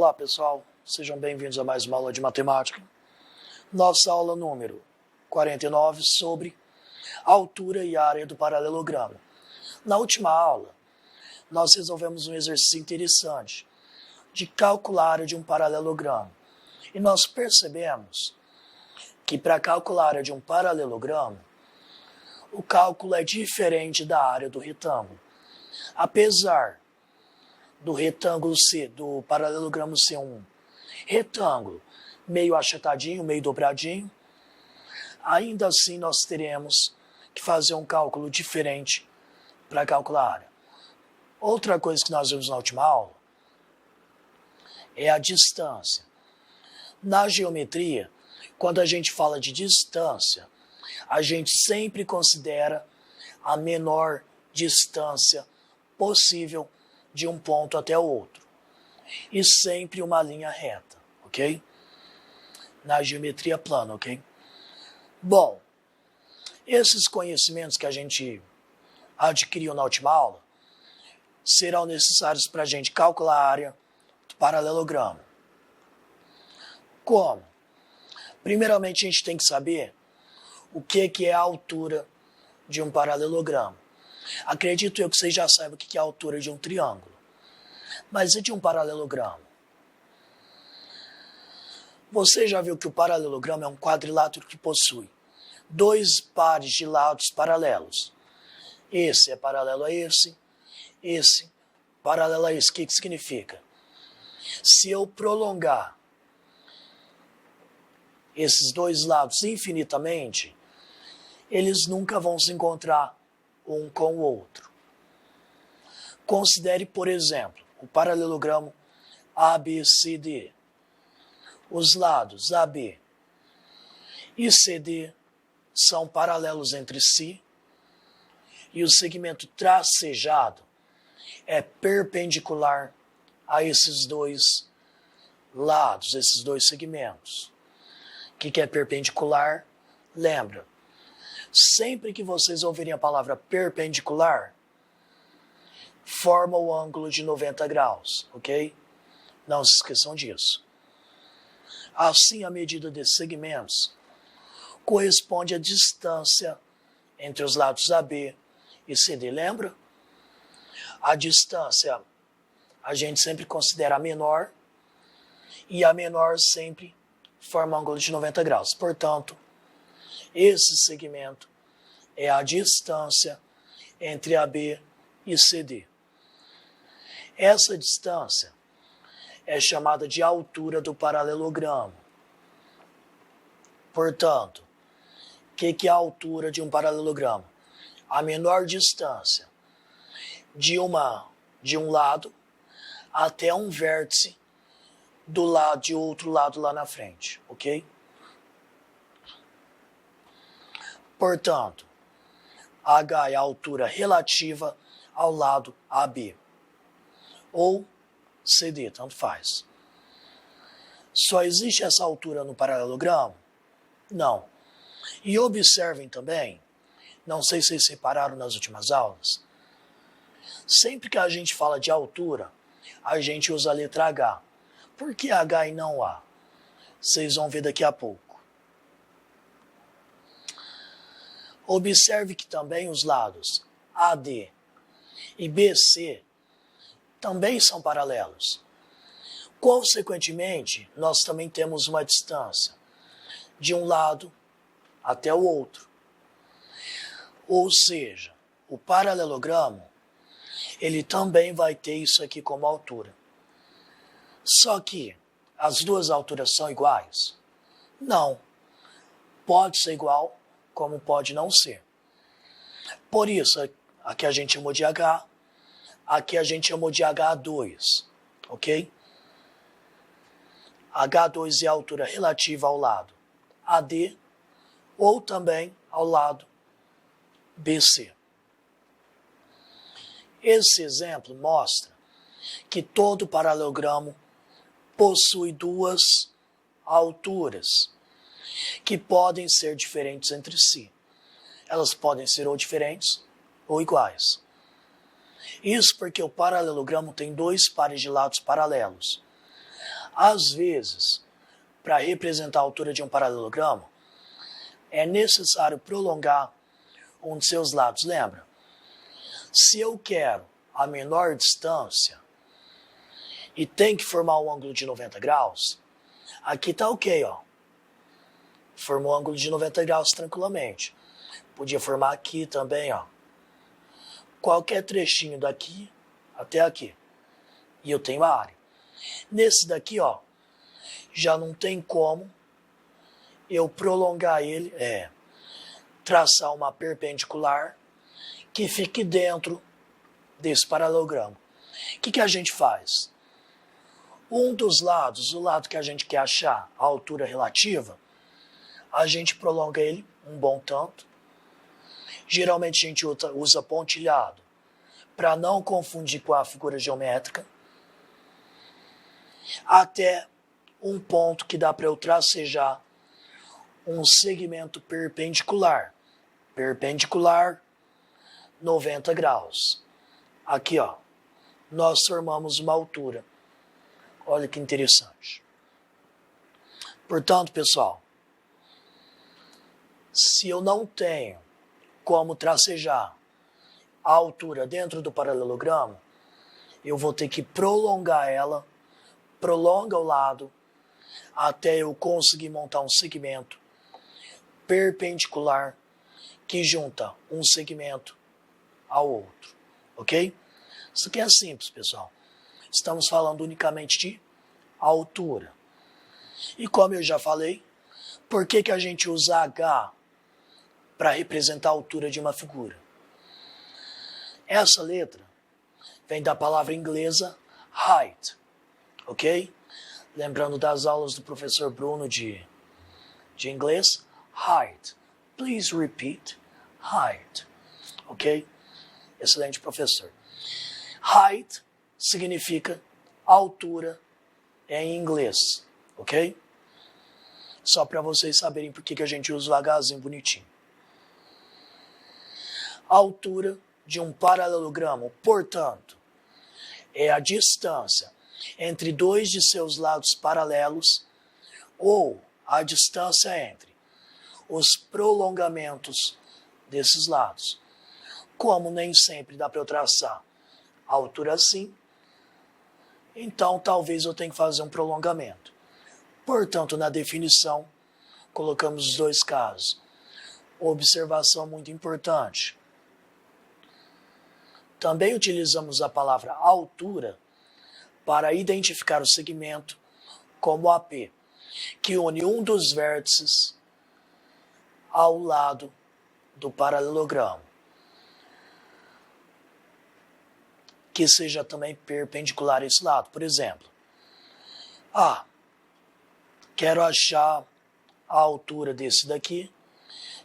Olá pessoal, sejam bem-vindos a mais uma aula de matemática. Nossa aula número 49 sobre altura e área do paralelogramo. Na última aula, nós resolvemos um exercício interessante de calcular a área de um paralelogramo. E nós percebemos que para calcular a área de um paralelogramo, o cálculo é diferente da área do retângulo. Apesar do paralelogramo ser um retângulo meio achatadinho, meio dobradinho, ainda assim nós teremos que fazer um cálculo diferente para calcular a área. Outra coisa que nós vimos na última aula é a distância. Na geometria, quando a gente fala de distância, a gente sempre considera a menor distância possível de um ponto até o outro. E sempre uma linha reta, ok? Na geometria plana, ok? Bom, esses conhecimentos que a gente adquiriu na última aula serão necessários para a gente calcular a área do paralelogramo. Como? Primeiramente, a gente tem que saber o que é a altura de um paralelogramo. Acredito eu que vocês já saibam o que é a altura de um triângulo. Mas e de um paralelogramo? Você já viu que o paralelogramo é um quadrilátero que possui dois pares de lados paralelos. Esse é paralelo a esse paralelo a esse. O que significa? Se eu prolongar esses dois lados infinitamente, eles nunca vão se encontrar um com o outro. Considere, por exemplo, o paralelogramo ABCD. Os lados AB e CD são paralelos entre si e o segmento tracejado é perpendicular a esses dois lados, esses dois segmentos. O que é perpendicular? Lembra, sempre que vocês ouvirem a palavra perpendicular, forma o ângulo de 90 graus, ok? Não se esqueçam disso. Assim, a medida desses segmentos corresponde à distância entre os lados AB e CD. Lembra? A distância a gente sempre considera a menor e a menor sempre forma um ângulo de 90 graus. Portanto, esse segmento é a distância entre AB e CD. Essa distância é chamada de altura do paralelogramo. Portanto, o que é a altura de um paralelogramo? A menor distância de um lado até um vértice de outro lado lá na frente, ok? Portanto, H é a altura relativa ao lado AB. Ou CD, tanto faz. Só existe essa altura no paralelogramo? Não. E observem também, não sei se vocês repararam nas últimas aulas, sempre que a gente fala de altura, a gente usa a letra H. Por que H e não A? Vocês vão ver daqui a pouco. Observe que também os lados AD e BC também são paralelos. Consequentemente, nós também temos uma distância de um lado até o outro. Ou seja, o paralelogramo, ele também vai ter isso aqui como altura. Só que as duas alturas são iguais? Não. Pode ser igual, como pode não ser. Por isso, aqui a gente chamou de H, aqui a gente chamou de H2, ok? H2 é a altura relativa ao lado AD ou também ao lado BC. Esse exemplo mostra que todo paralelogramo possui duas alturas que podem ser diferentes entre si. Elas podem ser ou diferentes ou iguais. Isso porque o paralelogramo tem dois pares de lados paralelos. Às vezes, para representar a altura de um paralelogramo, é necessário prolongar um de seus lados, lembra? Se eu quero a menor distância e tem que formar um ângulo de 90 graus, aqui está ok, ó. Formou um ângulo de 90 graus tranquilamente. Podia formar aqui também, ó. Qualquer trechinho daqui até aqui. E eu tenho a área. Nesse daqui, ó, já não tem como eu prolongar ele, traçar uma perpendicular que fique dentro desse paralelogramo. O que a gente faz? Um dos lados, o lado que a gente quer achar a altura relativa, a gente prolonga ele um bom tanto. Geralmente a gente usa pontilhado para não confundir com a figura geométrica, até um ponto que dá para eu tracejar um segmento perpendicular. Perpendicular, 90 graus. Aqui, ó, nós formamos uma altura. Olha que interessante. Portanto, pessoal, se eu não tenho como tracejar a altura dentro do paralelogramo, eu vou ter que prolongar ela, prolonga o lado, até eu conseguir montar um segmento perpendicular que junta um segmento ao outro, ok? Isso aqui é simples, pessoal. Estamos falando unicamente de altura. E como eu já falei, por que a gente usa H para representar a altura de uma figura? Essa letra vem da palavra inglesa height, ok? Lembrando das aulas do professor Bruno de inglês, height. Please repeat, height, ok? Excelente, professor. Height significa altura em inglês, ok? Só para vocês saberem por que a gente usa o Hzinho bonitinho. A altura de um paralelogramo, portanto, é a distância entre dois de seus lados paralelos ou a distância entre os prolongamentos desses lados. Como nem sempre dá para eu traçar a altura assim, então talvez eu tenha que fazer um prolongamento. Portanto, na definição, colocamos os dois casos. Observação muito importante. Também utilizamos a palavra altura para identificar o segmento como AP, que une um dos vértices ao lado do paralelogramo, que seja também perpendicular a esse lado. Por exemplo, quero achar a altura desse daqui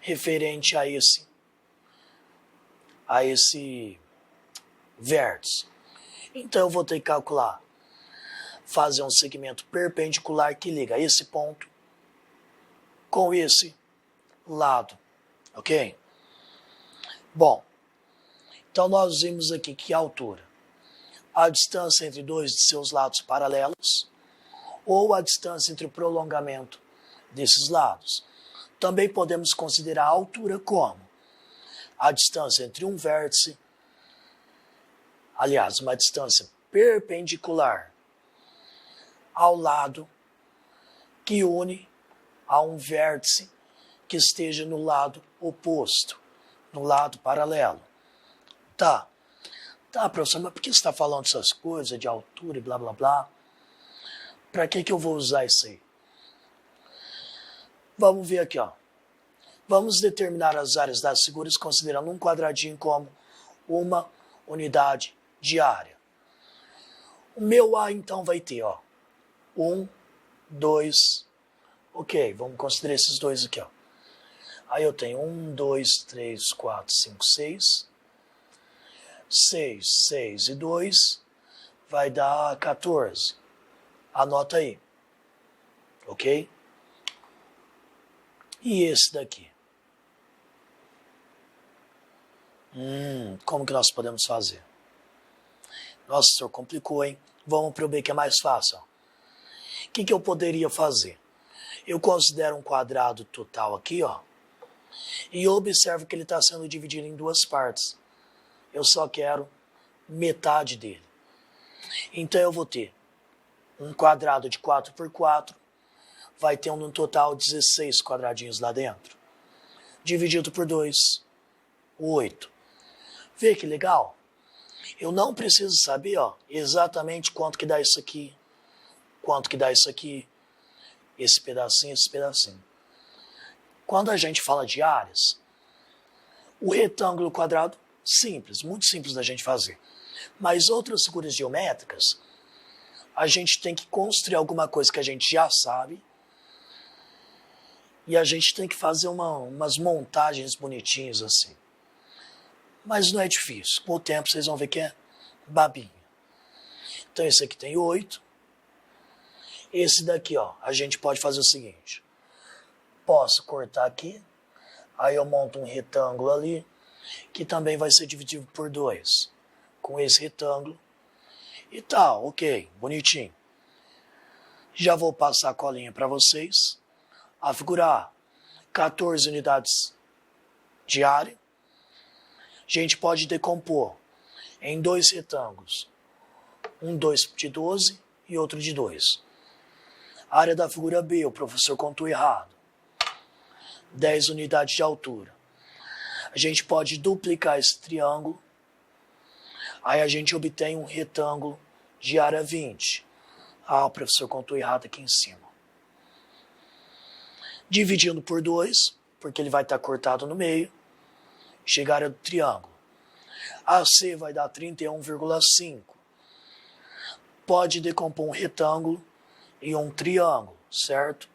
referente a esse vértice. Então eu vou ter que calcular, fazer um segmento perpendicular que liga esse ponto com esse lado, ok? Bom, então nós vimos aqui que a altura, a distância entre dois de seus lados paralelos ou a distância entre o prolongamento desses lados. Também podemos considerar a altura como a distância entre um vértice, aliás, uma distância perpendicular ao lado que une a um vértice que esteja no lado oposto, no lado paralelo. Tá, professor, mas por que você está falando essas coisas de altura e blá blá blá? Para que eu vou usar isso aí? Vamos ver aqui, ó. Vamos determinar as áreas das figuras considerando um quadradinho como uma unidade de área. O meu A, então, vai ter, ó, 1, 2, ok, vamos considerar esses dois aqui, ó. Aí eu tenho 1, 2, 3, 4, 5, 6. 6 e 2 vai dar 14. Anota aí, ok? E esse daqui? Como que nós podemos fazer? Nossa, o senhor complicou, hein? Vamos para o B que é mais fácil. Ó. que eu poderia fazer? Eu considero um quadrado total aqui, ó, e observo que ele está sendo dividido em duas partes. Eu só quero metade dele. Então eu vou ter um quadrado de 4 por 4, vai ter no total 16 quadradinhos lá dentro. Dividido por 2, 8. Vê que legal? Eu não preciso saber, ó, exatamente quanto que dá isso aqui, quanto que dá isso aqui, esse pedacinho, esse pedacinho. Quando a gente fala de áreas, o retângulo quadrado, simples, muito simples da gente fazer. Mas outras figuras geométricas, a gente tem que construir alguma coisa que a gente já sabe e a gente tem que fazer umas montagens bonitinhas assim. Mas não é difícil. Com o tempo vocês vão ver que é babinha. Então esse aqui tem 8. Esse daqui, ó, a gente pode fazer o seguinte. Posso cortar aqui. Aí eu monto um retângulo ali, que também vai ser dividido por 2. Com esse retângulo. E tal, ok, bonitinho. Já vou passar a colinha para vocês. A figura A, 14 unidades de área. A gente pode decompor em 2 retângulos. Um 2 de 12 e outro de 2. A área da figura B, o professor contou errado. 10 unidades de altura. A gente pode duplicar esse triângulo. Aí a gente obtém um retângulo de área 20. Ah, o professor contou errado aqui em cima. Dividindo por 2, porque ele vai estar cortado no meio. Chega a área do triângulo. AC vai dar 31,5. Pode decompor um retângulo e um triângulo, certo?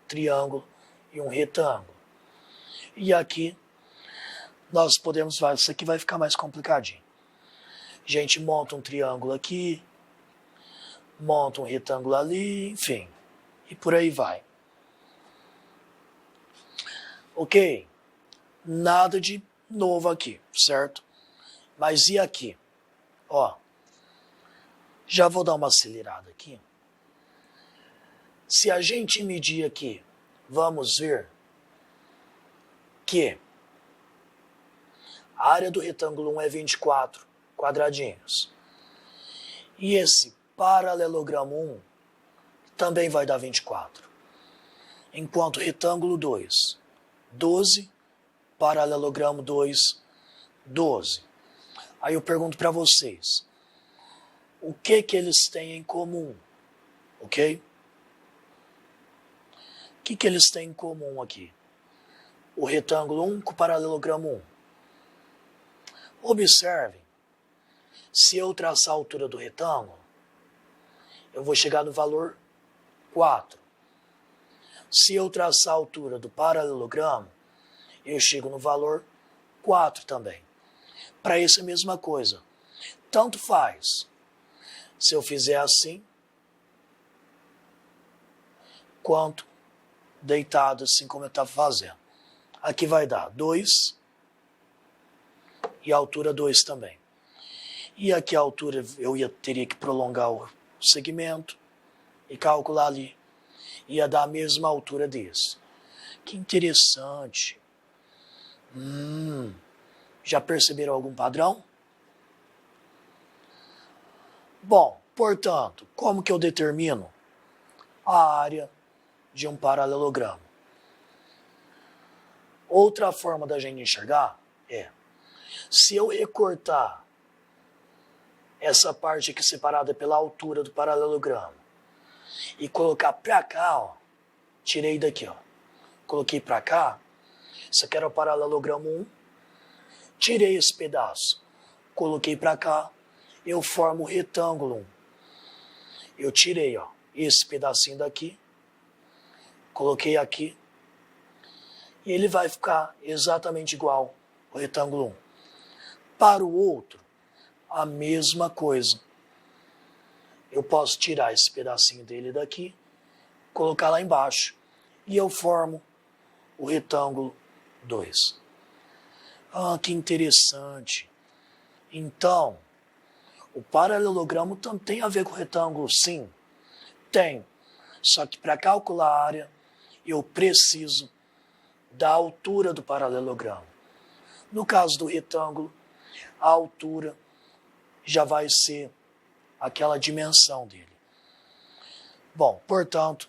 Triângulo e um retângulo. E aqui, nós podemos... Isso aqui vai ficar mais complicadinho. A gente monta um triângulo aqui, monta um retângulo ali, enfim. E por aí vai. Ok? Nada de novo aqui, certo? Mas e aqui? Ó, já vou dar uma acelerada aqui. Se a gente medir aqui, vamos ver que a área do retângulo 1 é 24 quadradinhos. E esse paralelogramo 1 também vai dar 24. Enquanto retângulo 2, 12, paralelogramo 2, 12. Aí eu pergunto para vocês, o que eles têm em comum? Ok? O que eles têm em comum aqui? O retângulo 1 com o paralelogramo 1. Observem, se eu traçar a altura do retângulo, eu vou chegar no valor 4. Se eu traçar a altura do paralelogramo, eu chego no valor 4 também. Para isso é a mesma coisa. Tanto faz. Se eu fizer assim, quanto deitado assim como eu estava fazendo. Aqui vai dar 2 e a altura 2 também. E aqui a altura teria que prolongar o segmento e calcular ali. Ia dar a mesma altura desse. Que interessante. Já perceberam algum padrão? Bom, portanto, como que eu determino a área de um paralelogramo? Outra forma da gente enxergar é, se eu recortar essa parte aqui separada pela altura do paralelogramo e colocar pra cá, ó, tirei daqui, ó, coloquei pra cá, isso aqui era o paralelogramo 1, tirei esse pedaço, coloquei pra cá, eu formo o retângulo 1. Eu tirei, ó, esse pedacinho daqui, coloquei aqui, e ele vai ficar exatamente igual ao retângulo 1. Para o outro, a mesma coisa. Eu posso tirar esse pedacinho dele daqui, colocar lá embaixo, e eu formo o retângulo 2. Ah, que interessante. Então, o paralelogramo tem a ver com o retângulo? Sim, tem. Só que para calcular a área, eu preciso da altura do paralelogramo. No caso do retângulo, a altura já vai ser aquela dimensão dele. Bom, portanto,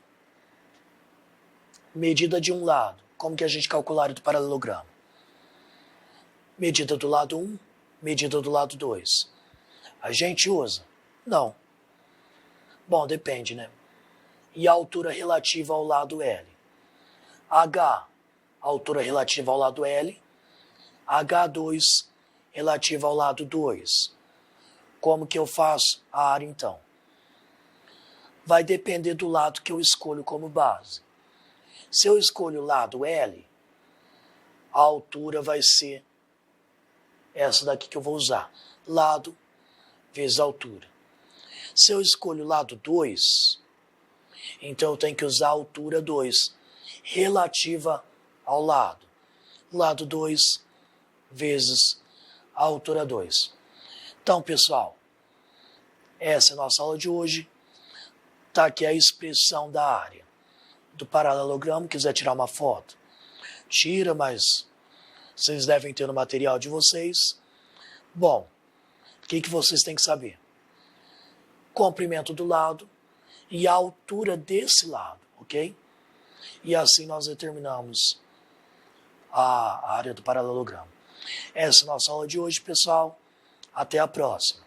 medida de um lado. Como que a gente calcularia do paralelogramo? Medida do lado 1, medida do lado 2. A gente usa? Não. Bom, depende, né? E a altura relativa ao lado L? H, altura relativa ao lado L. H2, relativa ao lado 2. Como que eu faço a área, então? Vai depender do lado que eu escolho como base. Se eu escolho o lado L, a altura vai ser essa daqui que eu vou usar. Lado vezes altura. Se eu escolho o lado 2, então eu tenho que usar a altura 2, relativa ao lado. Lado 2 vezes a altura 2. Então, pessoal, essa é a nossa aula de hoje. Está aqui a expressão da área do paralelogramo. Quiser tirar uma foto, tira, mas vocês devem ter no material de vocês. Bom, o que vocês têm que saber? Comprimento do lado e a altura desse lado, ok? E assim nós determinamos a área do paralelogramo. Essa é a nossa aula de hoje, pessoal. Até a próxima.